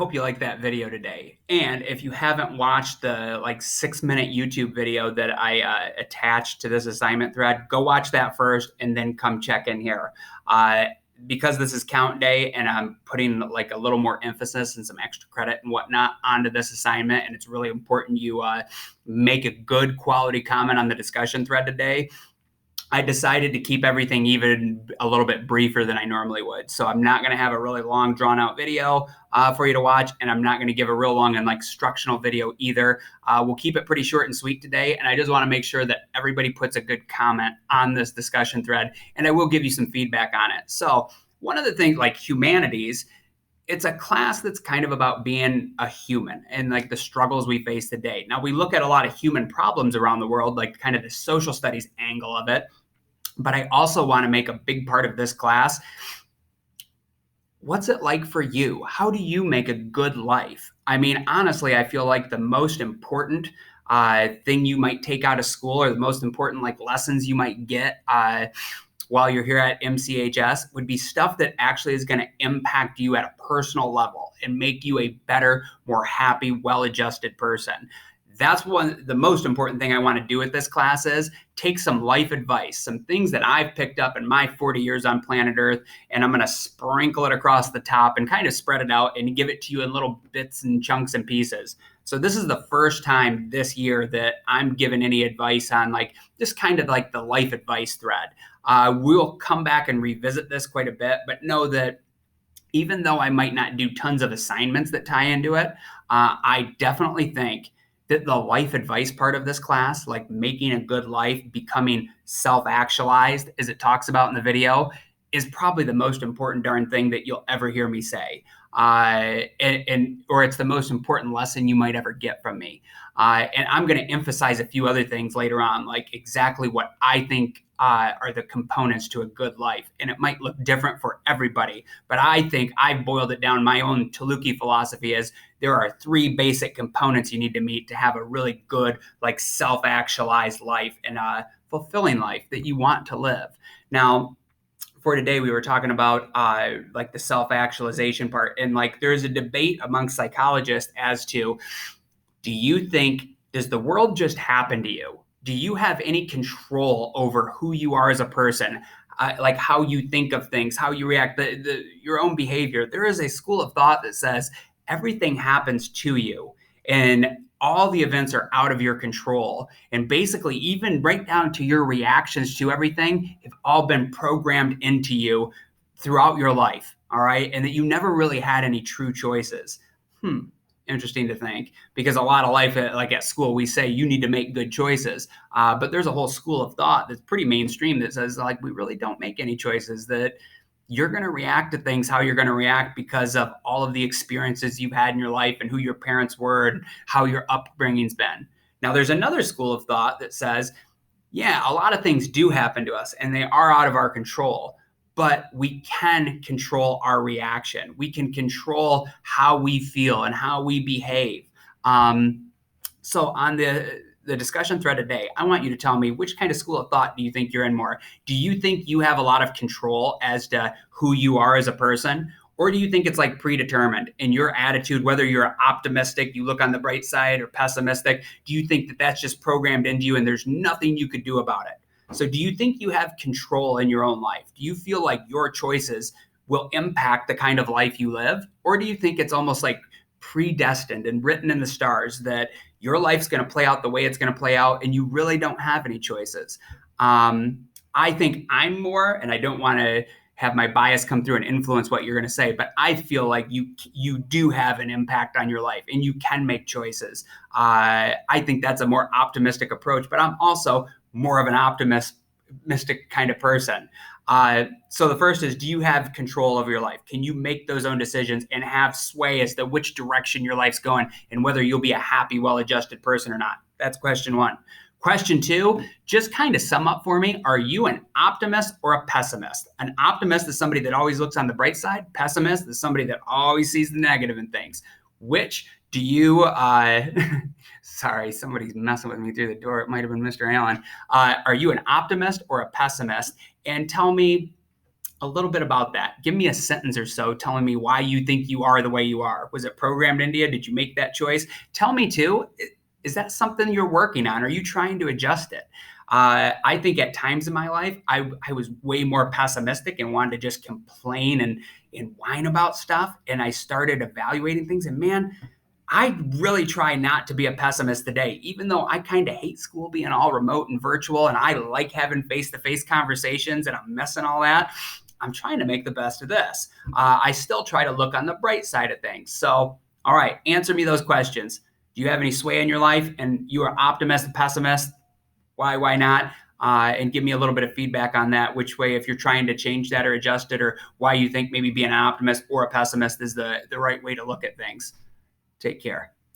Hope you like that video today. And if you haven't watched the like 6-minute YouTube video that I attached to this assignment thread, go watch that first and then come check in here. Because this is count day and I'm putting like a little more emphasis and some extra credit and whatnot onto this assignment, and it's really important you make a good quality comment on the discussion thread today. I decided to keep everything even a little bit briefer than I normally would. So I'm not going to have a really long, drawn out video for you to watch, and I'm not going to give a real long and like instructional video either. We'll keep it pretty short and sweet today, and I just want to make sure that everybody puts a good comment on this discussion thread, and I will give you some feedback on it. So one of the things, like humanities, it's a class that's kind of about being a human and like the struggles we face today. Now, we look at a lot of human problems around the world, like kind of the social studies angle of it. But I also want to make a big part of this class. What's it like for you? How do you make a good life? I mean, honestly, I feel like the most important thing you might take out of school, or the most important like lessons you might get while you're here at MCHS, would be stuff that actually is going to impact you at a personal level and make you a better, more happy, well-adjusted person. That's the most important thing I want to do with this class is take some life advice, some things that I've picked up in my 40 years on planet Earth, and I'm going to sprinkle it across the top and kind of spread it out and give it to you in little bits and chunks and pieces. So this is the first time this year that I'm giving any advice on like just kind of like the life advice thread. We'll come back and revisit this quite a bit, but know that even though I might not do tons of assignments that tie into it, I definitely think that the life advice part of this class, like making a good life, becoming self-actualized, as it talks about in the video, is probably the most important darn thing that you'll ever hear me say. Or it's the most important lesson you might ever get from me. And I'm going to emphasize a few other things later on, like exactly what I think are the components to a good life. And it might look different for everybody, but I think I've boiled it down. My own Taluki philosophy is there are 3 basic components you need to meet to have a really good, like self-actualized life and a fulfilling life that you want to live. Now, for today, we were talking about like the self-actualization part, and like there's a debate among psychologists as to, does the world just happen to you? Do you have any control over who you are as a person? Like how you think of things, how you react, your own behavior. There is a school of thought that says everything happens to you, and all the events are out of your control. And basically, even right down to your reactions to everything have all been programmed into you throughout your life. All right. And that you never really had any true choices. Interesting to think, because a lot of life, like at school, we say you need to make good choices. But there's a whole school of thought that's pretty mainstream that says like we really don't make any choices, that you're going to react to things how you're going to react because of all of the experiences you've had in your life and who your parents were and how your upbringing's been. Now, there's another school of thought that says, yeah, a lot of things do happen to us and they are out of our control, but we can control our reaction. We can control how we feel and how we behave. So on the discussion thread today, I want you to tell me, which kind of school of thought do you think you're in more? Do you think you have a lot of control as to who you are as a person? Or do you think it's like predetermined in your attitude, whether you're optimistic, you look on the bright side, or pessimistic? Do you think that that's just programmed into you and there's nothing you could do about it? So do you think you have control in your own life? Do you feel like your choices will impact the kind of life you live? Or do you think it's almost like predestined and written in the stars that your life's going to play out the way it's going to play out and you really don't have any choices? I think I'm more, and I don't want to have my bias come through and influence what you're going to say, but I feel like you do have an impact on your life and you can make choices. I think that's a more optimistic approach, but I'm also more of an optimistic kind of person. So the first is, do you have control over your life? Can you make those own decisions and have sway as to which direction your life's going and whether you'll be a happy, well-adjusted person or not? That's question 1. Question 2, just kind of sum up for me. Are you an optimist or a pessimist? An optimist is somebody that always looks on the bright side. Pessimist is somebody that always sees the negative in things. Which do you, sorry, somebody's messing with me through the door. It might've been Mr. Allen. Are you an optimist or a pessimist? And tell me, a little bit about that. Give me a sentence or so telling me why you think you are the way you are. Was it programmed into you? Did you make that choice? Tell me too, is that something you're working on? Are you trying to adjust it? I think at times in my life, I was way more pessimistic and wanted to just complain and whine about stuff. And I started evaluating things. And man, I really try not to be a pessimist today, even though I kind of hate school being all remote and virtual, and I like having face-to-face conversations and I'm missing all that. I'm trying to make the best of this. I still try to look on the bright side of things. So, all right, answer me those questions. Do you have any sway in your life and you are optimist, pessimist? Why not? And give me a little bit of feedback on that, which way, if you're trying to change that or adjust it, or why you think maybe being an optimist or a pessimist is the right way to look at things. Take care.